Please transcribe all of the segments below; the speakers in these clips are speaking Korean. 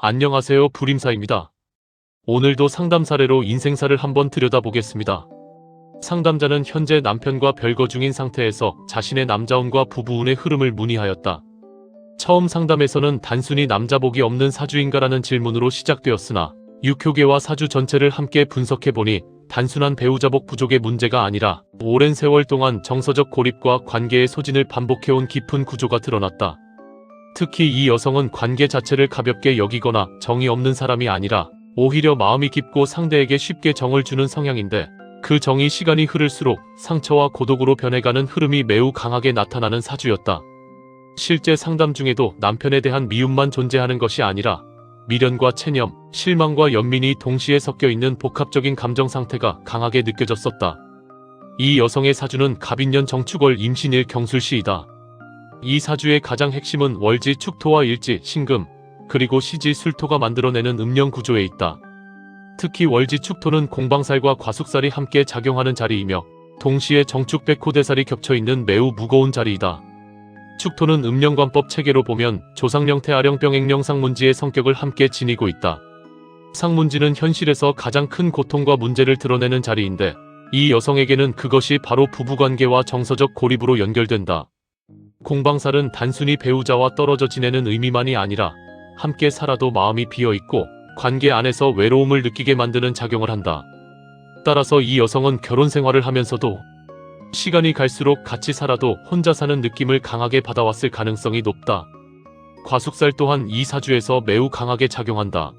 안녕하세요, 불임사입니다. 오늘도 상담 사례로 인생사를 한번 들여다보겠습니다. 상담자는 현재 남편과 별거 중인 상태에서 자신의 남자운과 부부운의 흐름을 문의하였다. 처음 상담에서는 단순히 남자복이 없는 사주인가라는 질문으로 시작되었으나 육효계와 사주 전체를 함께 분석해보니 단순한 배우자복 부족의 문제가 아니라 오랜 세월 동안 정서적 고립과 관계의 소진을 반복해온 깊은 구조가 드러났다. 특히 이 여성은 관계 자체를 가볍게 여기거나 정이 없는 사람이 아니라 오히려 마음이 깊고 상대에게 쉽게 정을 주는 성향인데, 그 정이 시간이 흐를수록 상처와 고독으로 변해가는 흐름이 매우 강하게 나타나는 사주였다. 실제 상담 중에도 남편에 대한 미움만 존재하는 것이 아니라 미련과 체념, 실망과 연민이 동시에 섞여 있는 복합적인 감정 상태가 강하게 느껴졌었다. 이 여성의 사주는 갑인년 정축월 임신일 경술시이다. 이 사주의 가장 핵심은 월지 축토와 일지 신금, 그리고 시지 술토가 만들어내는 음령 구조에 있다. 특히 월지 축토는 공방살과 과숙살이 함께 작용하는 자리이며 동시에 정축 백호대살이 겹쳐있는 매우 무거운 자리이다. 축토는 음령관법 체계로 보면 조상령 태아령 병액령 상문지의 성격을 함께 지니고 있다. 상문지는 현실에서 가장 큰 고통과 문제를 드러내는 자리인데, 이 여성에게는 그것이 바로 부부관계와 정서적 고립으로 연결된다. 공방살은 단순히 배우자와 떨어져 지내는 의미만이 아니라 함께 살아도 마음이 비어있고 관계 안에서 외로움을 느끼게 만드는 작용을 한다. 따라서 이 여성은 결혼 생활을 하면서도 시간이 갈수록 같이 살아도 혼자 사는 느낌을 강하게 받아왔을 가능성이 높다. 과숙살 또한 이 사주에서 매우 강하게 작용한다.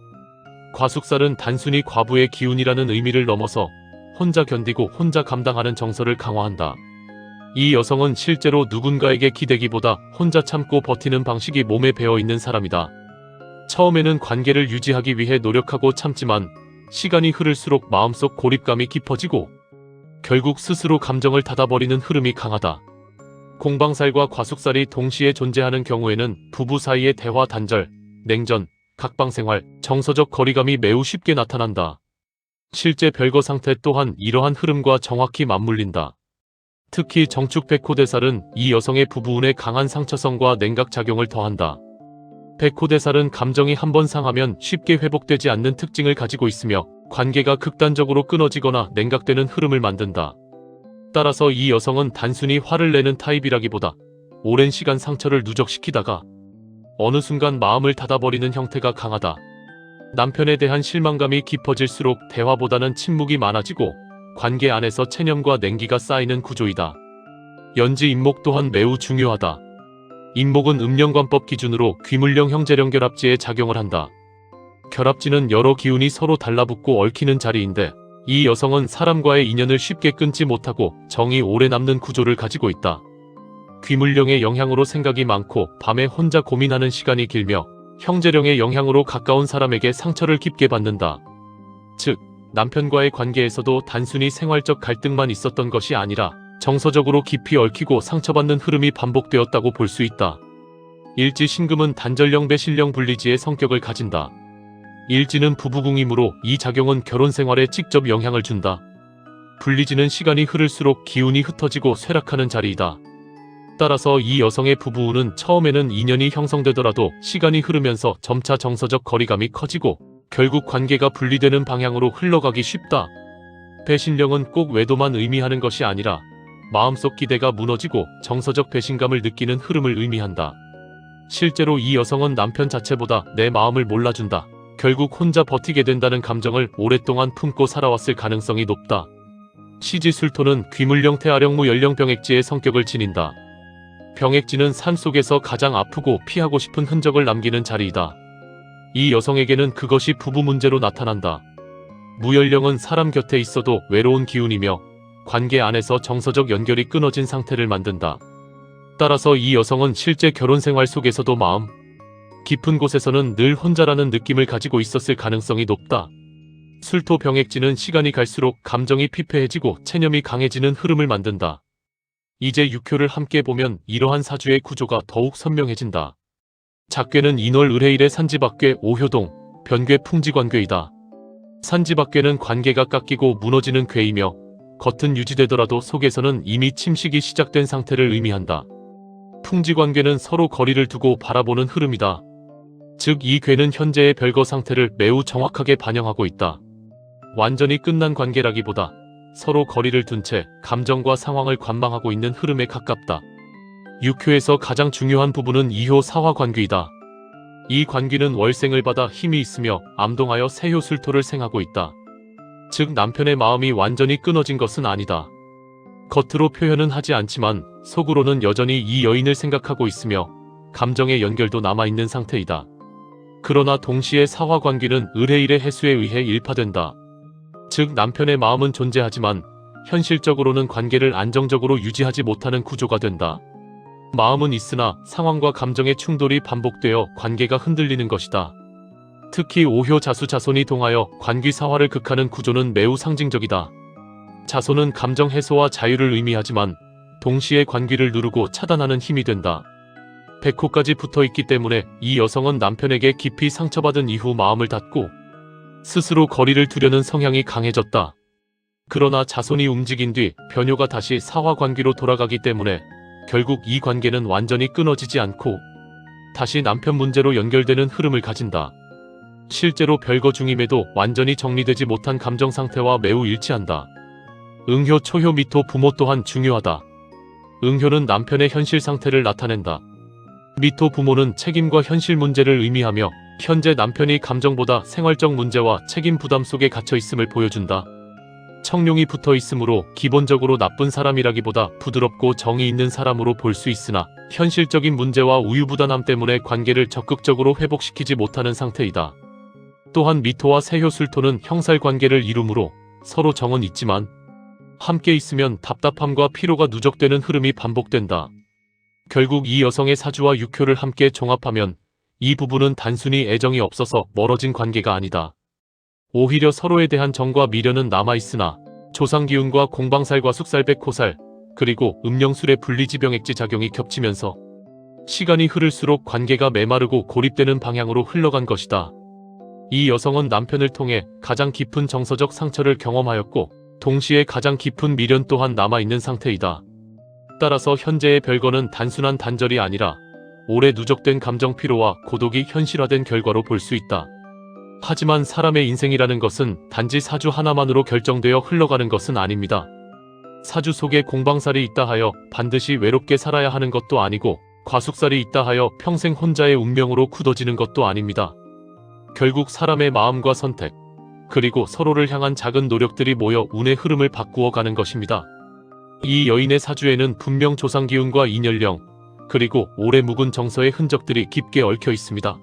과숙살은 단순히 과부의 기운이라는 의미를 넘어서 혼자 견디고 혼자 감당하는 정서를 강화한다. 이 여성은 실제로 누군가에게 기대기보다 혼자 참고 버티는 방식이 몸에 배어있는 사람이다. 처음에는 관계를 유지하기 위해 노력하고 참지만 시간이 흐를수록 마음속 고립감이 깊어지고 결국 스스로 감정을 닫아버리는 흐름이 강하다. 공방살과 과숙살이 동시에 존재하는 경우에는 부부 사이의 대화 단절, 냉전, 각방생활, 정서적 거리감이 매우 쉽게 나타난다. 실제 별거 상태 또한 이러한 흐름과 정확히 맞물린다. 특히 정축 백호대살은 이 여성의 부부운에 강한 상처성과 냉각작용을 더한다. 백호대살은 감정이 한번 상하면 쉽게 회복되지 않는 특징을 가지고 있으며 관계가 극단적으로 끊어지거나 냉각되는 흐름을 만든다. 따라서 이 여성은 단순히 화를 내는 타입이라기보다 오랜 시간 상처를 누적시키다가 어느 순간 마음을 닫아버리는 형태가 강하다. 남편에 대한 실망감이 깊어질수록 대화보다는 침묵이 많아지고 관계 안에서 체념과 냉기가 쌓이는 구조이다. 연지 임목 또한 매우 중요하다. 임목은 음령관법 기준으로 귀물령 형제령 결합지에 작용을 한다. 결합지는 여러 기운이 서로 달라붙고 얽히는 자리인데, 이 여성은 사람과의 인연을 쉽게 끊지 못하고 정이 오래 남는 구조를 가지고 있다. 귀물령의 영향으로 생각이 많고 밤에 혼자 고민하는 시간이 길며, 형제령의 영향으로 가까운 사람에게 상처를 깊게 받는다. 즉, 남편과의 관계에서도 단순히 생활적 갈등만 있었던 것이 아니라 정서적으로 깊이 얽히고 상처받는 흐름이 반복되었다고 볼 수 있다. 일지 신금은 단절령 배신령 분리지의 성격을 가진다. 일지는 부부궁이므로 이 작용은 결혼 생활에 직접 영향을 준다. 분리지는 시간이 흐를수록 기운이 흩어지고 쇠락하는 자리이다. 따라서 이 여성의 부부운은 처음에는 인연이 형성되더라도 시간이 흐르면서 점차 정서적 거리감이 커지고 결국 관계가 분리되는 방향으로 흘러가기 쉽다. 배신령은 꼭 외도만 의미하는 것이 아니라 마음속 기대가 무너지고 정서적 배신감을 느끼는 흐름을 의미한다. 실제로 이 여성은 남편 자체보다 내 마음을 몰라준다, 결국 혼자 버티게 된다는 감정을 오랫동안 품고 살아왔을 가능성이 높다. 시지술토는 귀물령 태아령 무연령 병액지의 성격을 지닌다. 병액지는 산속에서 가장 아프고 피하고 싶은 흔적을 남기는 자리이다. 이 여성에게는 그것이 부부 문제로 나타난다. 무연령은 사람 곁에 있어도 외로운 기운이며 관계 안에서 정서적 연결이 끊어진 상태를 만든다. 따라서 이 여성은 실제 결혼 생활 속에서도 마음 깊은 곳에서는 늘 혼자라는 느낌을 가지고 있었을 가능성이 높다. 술토 병액지는 시간이 갈수록 감정이 피폐해지고 체념이 강해지는 흐름을 만든다. 이제 육효를 함께 보면 이러한 사주의 구조가 더욱 선명해진다. 작괴는 인월 을해일의 산지박괴 오효동, 변괴 풍지관괴이다. 산지박괴는 관계가 깎이고 무너지는 괴이며 겉은 유지되더라도 속에서는 이미 침식이 시작된 상태를 의미한다. 풍지관계는 서로 거리를 두고 바라보는 흐름이다. 즉 이 궤는 현재의 별거 상태를 매우 정확하게 반영하고 있다. 완전히 끝난 관계라기보다 서로 거리를 둔 채 감정과 상황을 관망하고 있는 흐름에 가깝다. 6효에서 가장 중요한 부분은 2효 사화관귀이다. 이 관귀는 월생을 받아 힘이 있으며 암동하여 세효술토를 생하고 있다. 즉 남편의 마음이 완전히 끊어진 것은 아니다. 겉으로 표현은 하지 않지만 속으로는 여전히 이 여인을 생각하고 있으며 감정의 연결도 남아있는 상태이다. 그러나 동시에 사화관귀는 을해일의 해수에 의해 일파된다. 즉 남편의 마음은 존재하지만 현실적으로는 관계를 안정적으로 유지하지 못하는 구조가 된다. 마음은 있으나 상황과 감정의 충돌이 반복되어 관계가 흔들리는 것이다. 특히 5효 자수 자손이 동하여 관귀사화를 극하는 구조는 매우 상징적이다. 자손은 감정 해소와 자유를 의미하지만 동시에 관귀를 누르고 차단하는 힘이 된다. 100호까지 붙어있기 때문에 이 여성은 남편에게 깊이 상처받은 이후 마음을 닫고 스스로 거리를 두려는 성향이 강해졌다. 그러나 자손이 움직인 뒤 변효가 다시 사화관귀로 돌아가기 때문에 결국 이 관계는 완전히 끊어지지 않고 다시 남편 문제로 연결되는 흐름을 가진다. 실제로 별거 중임에도 완전히 정리되지 못한 감정 상태와 매우 일치한다. 응효, 초효, 미토, 부모 또한 중요하다. 응효는 남편의 현실 상태를 나타낸다. 미토, 부모는 책임과 현실 문제를 의미하며 현재 남편이 감정보다 생활적 문제와 책임 부담 속에 갇혀 있음을 보여준다. 청룡이 붙어 있으므로 기본적으로 나쁜 사람이라기보다 부드럽고 정이 있는 사람으로 볼 수 있으나 현실적인 문제와 우유부단함 때문에 관계를 적극적으로 회복시키지 못하는 상태이다. 또한 미토와 세효술토는 형살관계를 이루므로 서로 정은 있지만 함께 있으면 답답함과 피로가 누적되는 흐름이 반복된다. 결국 이 여성의 사주와 6효를 함께 종합하면 이 부부는 단순히 애정이 없어서 멀어진 관계가 아니다. 오히려 서로에 대한 정과 미련은 남아있으나 조상기운과 공방살과 숙살 백호살 그리고 음령술의 분리지병액지 작용이 겹치면서 시간이 흐를수록 관계가 메마르고 고립되는 방향으로 흘러간 것이다. 이 여성은 남편을 통해 가장 깊은 정서적 상처를 경험하였고 동시에 가장 깊은 미련 또한 남아있는 상태이다. 따라서 현재의 별거는 단순한 단절이 아니라 오래 누적된 감정 피로와 고독이 현실화된 결과로 볼 수 있다. 하지만 사람의 인생이라는 것은 단지 사주 하나만으로 결정되어 흘러가는 것은 아닙니다. 사주 속에 공방살이 있다 하여 반드시 외롭게 살아야 하는 것도 아니고 과숙살이 있다 하여 평생 혼자의 운명으로 굳어지는 것도 아닙니다. 결국 사람의 마음과 선택, 그리고 서로를 향한 작은 노력들이 모여 운의 흐름을 바꾸어 가는 것입니다. 이 여인의 사주에는 분명 조상기운과 인연령, 그리고 오래 묵은 정서의 흔적들이 깊게 얽혀 있습니다.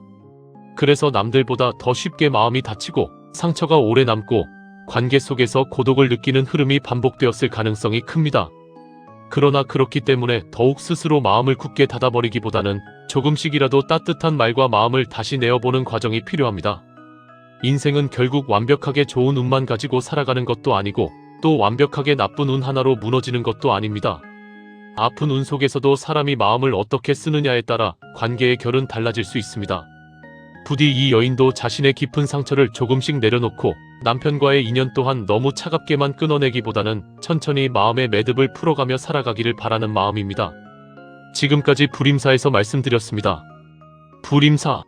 그래서 남들보다 더 쉽게 마음이 다치고 상처가 오래 남고 관계 속에서 고독을 느끼는 흐름이 반복되었을 가능성이 큽니다. 그러나 그렇기 때문에 더욱 스스로 마음을 굳게 닫아버리기보다는 조금씩이라도 따뜻한 말과 마음을 다시 내어보는 과정이 필요합니다. 인생은 결국 완벽하게 좋은 운만 가지고 살아가는 것도 아니고 또 완벽하게 나쁜 운 하나로 무너지는 것도 아닙니다. 아픈 운 속에서도 사람이 마음을 어떻게 쓰느냐에 따라 관계의 결은 달라질 수 있습니다. 부디 이 여인도 자신의 깊은 상처를 조금씩 내려놓고 남편과의 인연 또한 너무 차갑게만 끊어내기보다는 천천히 마음의 매듭을 풀어가며 살아가기를 바라는 마음입니다. 지금까지 불임사에서 말씀드렸습니다. 불임사